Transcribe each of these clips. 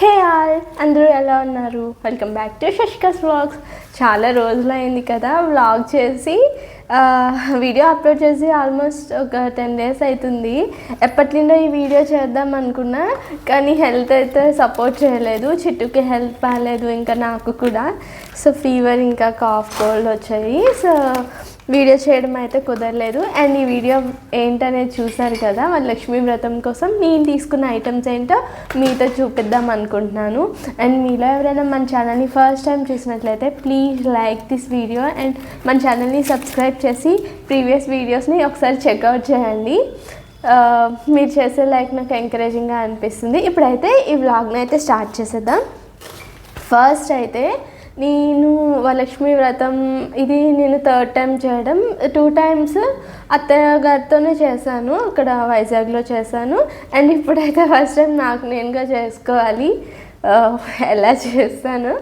Hey all, అందరూ ఎలా ఉన్నారు? Welcome back to Shashika's vlogs. చాలా రోజులు అయింది కదా వ్లాగ్ చేసి, వీడియో అప్లోడ్ చేసి ఆల్మోస్ట్ ఒక 10 days అవుతుంది. ఎప్పటి నుండో ఈ వీడియో చేద్దాం అనుకున్నా, కానీ హెల్త్ అయితే సపోర్ట్ చేయలేదు. చిట్టుకి హెల్త్ బాగాలేదు, ఇంకా నాకు కూడా. సో ఫీవర్ ఇంకా కాఫ్ కోల్డ్ వచ్చాయి. సో వీడియో చేయడం అయితే కుదరలేదు. అండ్ ఈ వీడియో ఏంటనేది చూసారు కదా, వాళ్ళ లక్ష్మీ వ్రతం కోసం నేను తీసుకున్న ఐటమ్స్ ఏంటో మీతో చూపిద్దాం అనుకుంటున్నాను. అండ్ మీలో ఎవరైనా మన ఛానల్ని ఫస్ట్ టైం చూసినట్లయితే please like this video and మన ఛానల్ని సబ్స్క్రైబ్ చేసి ప్రీవియస్ వీడియోస్ని ఒకసారి చెక్అవుట్ చేయండి. మీరు చేసే లైక్ నాకు ఎంకరేజింగ్గా అనిపిస్తుంది. ఇప్పుడైతే ఈ వ్లాగ్ని అయితే స్టార్ట్ చేసేద్దాం. ఫస్ట్ అయితే నేను వరలక్ష్మి వ్రతం ఇది నేను 3rd time చేయడం. 2 times అత్తయ్య గారితోనే చేశాను, అక్కడ వైజాగ్లో చేశాను. అండ్ ఇప్పుడైతే ఫస్ట్ టైం నాకు నేనుగా చేసుకోవాలి. ఎలా చేస్తాను,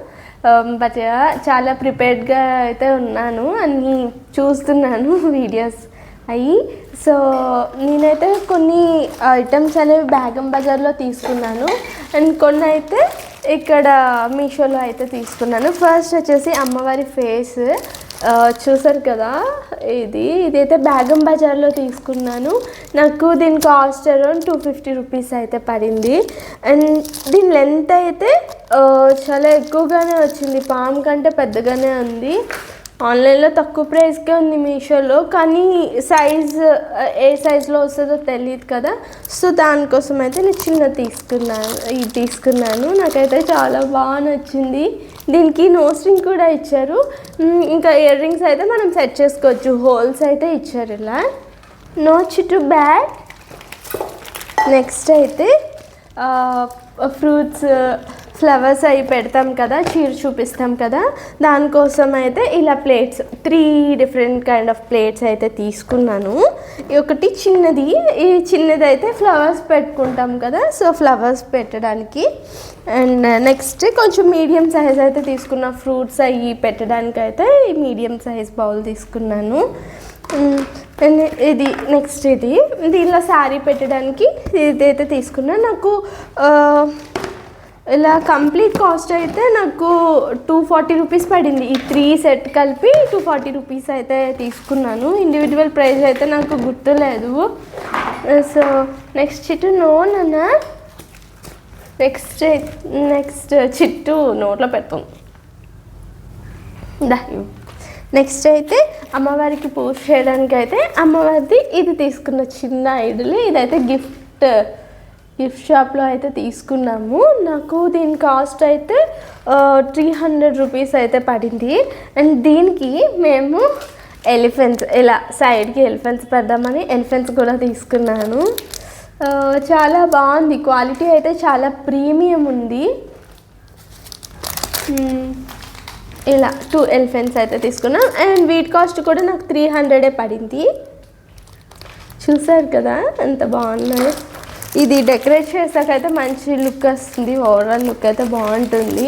బట్ చాలా ప్రిపేర్డ్గా అయితే ఉన్నాను, అన్నీ చూస్తున్నాను వీడియోస్ అయ్యి. సో నేనైతే కొన్ని ఐటమ్స్ అనేవి బేగం బజార్లో తీసుకున్నాను, అండ్ కొన్ని అయితే ఇక్కడ మీషోలో అయితే తీసుకున్నాను. ఫస్ట్ వచ్చేసి అమ్మవారి ఫేస్ చూసారు కదా, ఇదైతే బేగం బజార్లో తీసుకున్నాను. నాకు దీని కాస్ట్ అరౌండ్ 250 రూపీస్ అయితే పడింది. అండ్ దీని లెంత్ అయితే చాలా ఎక్కువగానే వచ్చింది, పామ్ కంటే పెద్దగానే ఉంది. ఆన్లైన్లో తక్కువ ప్రైస్కే ఉంది మీషోలో, కానీ సైజ్ ఏ సైజులో వస్తుందో తెలియదు కదా. సో దానికోసం అయితే నేను ఇది తీసుకున్నాను. నాకైతే చాలా బాగా నచ్చింది. దీనికి నోస్ రింగ్ కూడా ఇచ్చారు, ఇంకా ఇయర్ రింగ్స్ అయితే మనం సెట్ చేసుకోవచ్చు. హోల్స్ అయితే ఇచ్చారు ఇలా. నో చిట్టు బ్యాగ్. నెక్స్ట్ అయితే ఫ్రూట్స్ ఫ్లవర్స్ అవి పెడతాం కదా, చీర చూపిస్తాం కదా, దానికోసం అయితే ఇలా plates 3 different kind of plates అయితే తీసుకున్నాను. ఒకటి చిన్నది, ఈ చిన్నది అయితే ఫ్లవర్స్ పెట్టుకుంటాం కదా, సో ఫ్లవర్స్ పెట్టడానికి. అండ్ నెక్స్ట్ కొంచెం మీడియం సైజ్ అయితే తీసుకున్న ఫ్రూట్స్ అవి పెట్టడానికి అయితే ఈ మీడియం సైజ్ బౌల్ తీసుకున్నాను. అండ్ ఇది నెక్స్ట్ దీనిలో శారీ పెట్టడానికి ఇదైతే తీసుకున్నాను. నాకు ఇలా కంప్లీట్ కాస్ట్ అయితే నాకు 240 రూపీస్ పడింది. ఈ 3 సెట్ కలిపి 240 రూపీస్ అయితే తీసుకున్నాను. ఇండివిజువల్ ప్రైస్ అయితే నాకు గుర్తులేదు. సో నెక్స్ట్ చిట్టు నాన్న నెక్స్ట్ చిట్టు నోట్లో పెడతాం. నెక్స్ట్ అయితే అమ్మవారికి పూజ చేయడానికి అయితే అమ్మవారిది ఇది తీసుకున్న చిన్న ఐడల్. ఇదైతే గిఫ్ట్ షాప్లో అయితే తీసుకున్నాము. నాకు దీని కాస్ట్ అయితే 300 రూపీస్ అయితే పడింది. అండ్ దీనికి మేము ఎలిఫెంట్స్ ఇలా సైడ్కి ఎలిఫెంట్స్ పెడదామని ఎలిఫెంట్స్ కూడా తీసుకున్నాను. చాలా బాగుంది, క్వాలిటీ అయితే చాలా ప్రీమియం ఉంది. ఇలా 2 ఎలిఫెంట్స్ అయితే తీసుకున్నాం. అండ్ వీటి కాస్ట్ కూడా నాకు 300 పడింది. చూసారు కదా ఎంత బాగున్నాయి. ఇది డెకరేట్ చేసాకైతే మంచి లుక్ వస్తుంది, ఓవరాల్ లుక్ అయితే బాగుంటుంది.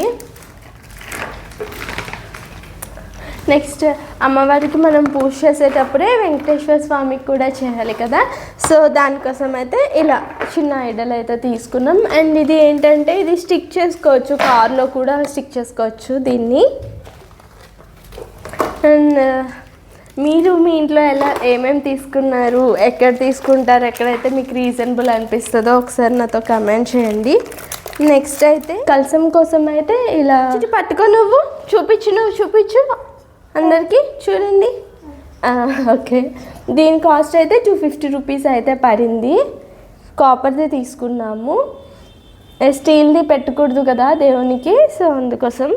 నెక్స్ట్ అమ్మవారికి మనం పూజ చేసేటప్పుడే వెంకటేశ్వర స్వామికి కూడా చేయాలి కదా, సో దానికోసం అయితే ఇలా చిన్న ఐడల్ అయితే తీసుకున్నాం. అండ్ ఇది ఏంటంటే ఇది స్టిక్ చేసుకోవచ్చు, కార్లో కూడా స్టిక్ చేసుకోవచ్చు దీన్ని. అండ్ మీరు మీ ఇంట్లో ఏమేమి తీసుకున్నారు, ఎక్కడ తీసుకుంటారు, ఎక్కడైతే మీకు రీజనబుల్ అనిపిస్తుందో ఒకసారి నాతో కమెంట్ చేయండి. నెక్స్ట్ అయితే కలసం కోసం అయితే ఇలా పట్టుకో, నువ్వు చూపించు అందరికీ చూడండి. ఓకే, దీని కాస్ట్ అయితే 250 రూపీస్ అయితే పడింది. కాపర్ది తీసుకున్నాము, స్టీల్ది పెట్టకూడదు కదా దేవునికి, సో అందుకోసం.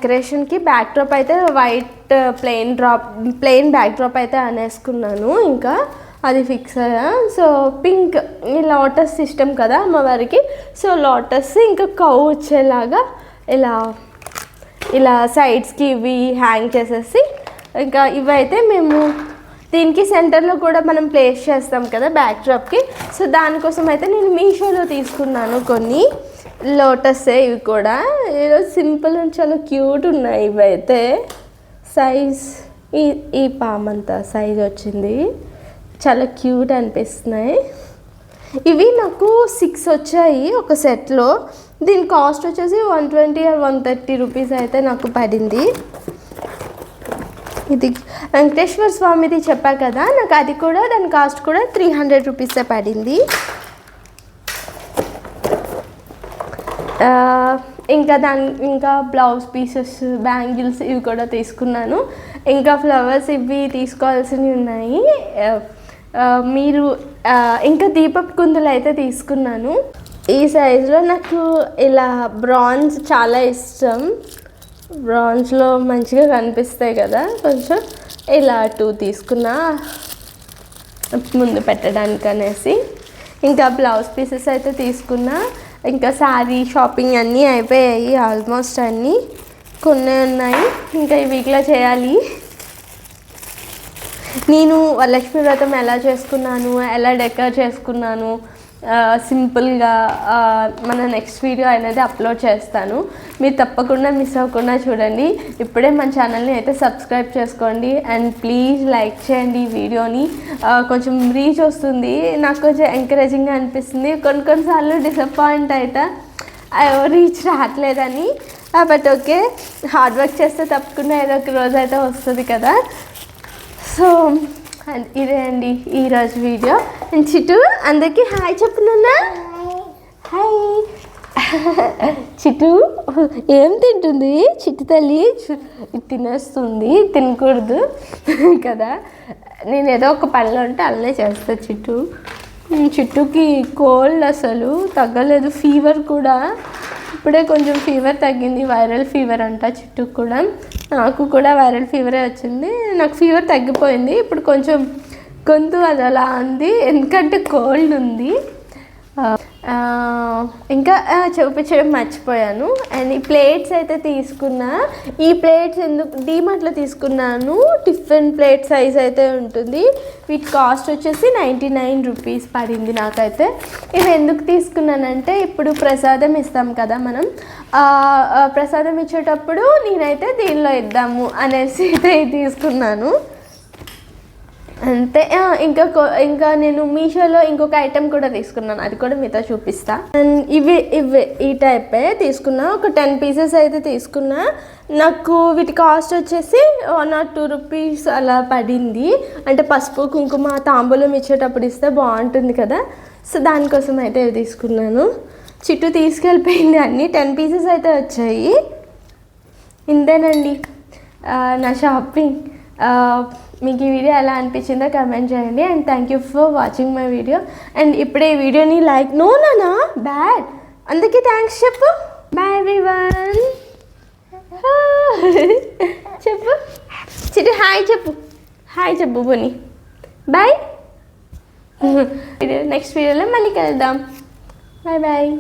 డెకరేషన్కి బ్యాక్ డ్రాప్ అయితే వైట్ ప్లెయిన్ బ్యాక్ డ్రాప్ అయితే అనేసుకున్నాను, ఇంకా అది ఫిక్స్ అయ్యా. సో పింక్ ఈ లోటస్ ఇష్టం కదా అమ్మవారికి, సో లోటస్ ఇంకా కౌ వచ్చేలాగా ఇలా సైడ్స్కి ఇవి హ్యాంగ్ చేసేసి, ఇంకా ఇవైతే మేము దీనికి సెంటర్లో కూడా మనం ప్లేస్ చేస్తాం కదా బ్యాక్ డ్రాప్కి, సో దానికోసం అయితే నేను మీషోలో తీసుకున్నాను కొన్ని లోటస్. ఇవి కూడా ఈరోజు సింపుల్ అండ్ చాలా క్యూట్ ఉన్నాయి. ఇవైతే సైజ్ ఈ పామ్ అంతా సైజ్ వచ్చింది, చాలా క్యూట్ అనిపిస్తున్నాయి. ఇవి నాకు 6 వచ్చాయి ఒక సెట్లో. దీని కాస్ట్ వచ్చేసి 120 or 130 రూపీస్ అయితే నాకు పడింది. ఇది వెంకటేశ్వర స్వామిది చెప్పా కదా, నాకు అది కూడా దాని కాస్ట్ కూడా 300 రూపీసే పడింది. ఇంకా బ్లౌజ్ పీసెస్, బ్యాంగిల్స్ ఇవి కూడా తీసుకున్నాను. ఇంకా ఫ్లవర్స్ ఇవి తీసుకోవాల్సినవి ఉన్నాయి. మీరు ఇంకా దీపపు కుందులు అయితే తీసుకున్నాను. ఈ సైజులో నాకు ఇలా బ్రాంజ్ చాలా ఇష్టం. బ్రాంజ్లో మంచిగా కనిపిస్తాయి కదా, కొంచెం ఇలా 2 తీసుకున్నా ముందు పెట్టడానికి అనేసి. ఇంకా బ్లౌజ్ పీసెస్ అయితే తీసుకున్నా. ఇంకా శారీ షాపింగ్ అన్నీ అయిపోయాయి, ఆల్మోస్ట్ అన్నీ. కొన్ని ఉన్నాయి ఇంకా ఈ వీక్లో చేయాలి. నేను వరలక్ష్మి వ్రతం ఎలా చేసుకున్నాను, ఎలా డెకర్ చేసుకున్నాను సింపుల్గా మన నెక్స్ట్ వీడియో అనేది అప్లోడ్ చేస్తాను. మీరు తప్పకుండా మిస్ అవ్వకుండా చూడండి. ఇప్పుడే మన ఛానల్ని అయితే సబ్స్క్రైబ్ చేసుకోండి అండ్ ప్లీజ్ లైక్ చేయండి ఈ వీడియోని. కొంచెం రీచ్ వస్తుంది, నాకు కొంచెం ఎంకరేజింగ్గా అనిపిస్తుంది. కొన్నిసార్లు డిసప్పాయింట్ అవుతా రీచ్ రావట్లేదని. బట్ ఓకే, హార్డ్ వర్క్ చేస్తే తప్పకుండా ఏదో ఒక రోజు అయితే వస్తుంది కదా. సో ఇదే అండి ఈరోజు వీడియో. అండ్ చిట్టు అందరికీ హాయ్ చెప్పుతున్నా. హాయ్ చిట్టు ఏం తింటుంది? చిట్టు తల్లి తినేస్తుంది, తినకూడదు కదా. నేను ఏదో ఒక పనిలో ఉంటే అలానే చేస్తా. చిట్టుకి కోల్డ్ అసలు తగ్గలేదు, ఫీవర్ కూడా. ఇప్పుడే కొంచెం ఫీవర్ తగ్గింది, వైరల్ ఫీవర్ అంట చిట్టుకు కూడా. నాకు కూడా వైరల్ ఫీవరే వచ్చింది. నాకు ఫీవర్ తగ్గిపోయింది, ఇప్పుడు కొంచెం గొంతు అది అలా ఉంది, ఎందుకంటే కోల్డ్ ఉంది. ఇంకా చూపించడం మర్చిపోయాను. అండ్ ఈ ప్లేట్స్ అయితే తీసుకున్నా. ఈ ప్లేట్స్ ఎందుకు డీమార్ట్లో తీసుకున్నాను, టిఫిన్ ప్లేట్ సైజ్ అయితే ఉంటుంది. వీటి కాస్ట్ వచ్చేసి 99 రూపీస్ పడింది నాకైతే. ఇవి ఎందుకు తీసుకున్నానంటే, ఇప్పుడు ప్రసాదం ఇస్తాం కదా మనం, ప్రసాదం ఇచ్చేటప్పుడు నేనైతే దీనిలో ఇద్దాము అనేసి అయితే తీసుకున్నాను అంతే. ఇంకా నేను మీషోలో ఇంకొక ఐటెం కూడా తీసుకున్నాను, అది కూడా మీతో చూపిస్తా. అండ్ ఇవి ఈ టైపే తీసుకున్నా. ఒక 10 పీసెస్ అయితే తీసుకున్నా. నాకు వీటి కాస్ట్ వచ్చేసి 1 or 2 రూపీస్ అలా పడింది. అంటే పసుపు కుంకుమ తాంబూలం ఇచ్చేటప్పుడు ఇస్తే బాగుంటుంది కదా, సో దానికోసం అయితే ఇవి తీసుకున్నాను. చిట్టు తీసుకెళ్ళిపోయింది అన్నీ. 10 పీసెస్ అయితే వచ్చాయి. ఇంతేనండి నా షాపింగ్. మీకు ఈ వీడియో ఎలా అనిపించిందో కమెంట్ చేయండి. And thank you for watching my video. అండ్ ఇప్పుడే ఈ వీడియోని లైక్ నానా బ్యాడ్ అందుకే థ్యాంక్స్ చెప్పు. Bye everyone. చెప్పు చిట్టి, హాయ్ చెప్పు పోనీ. బాయ్. నెక్స్ట్ వీడియోలో మళ్ళీ కలుద్దాం. Bye bye.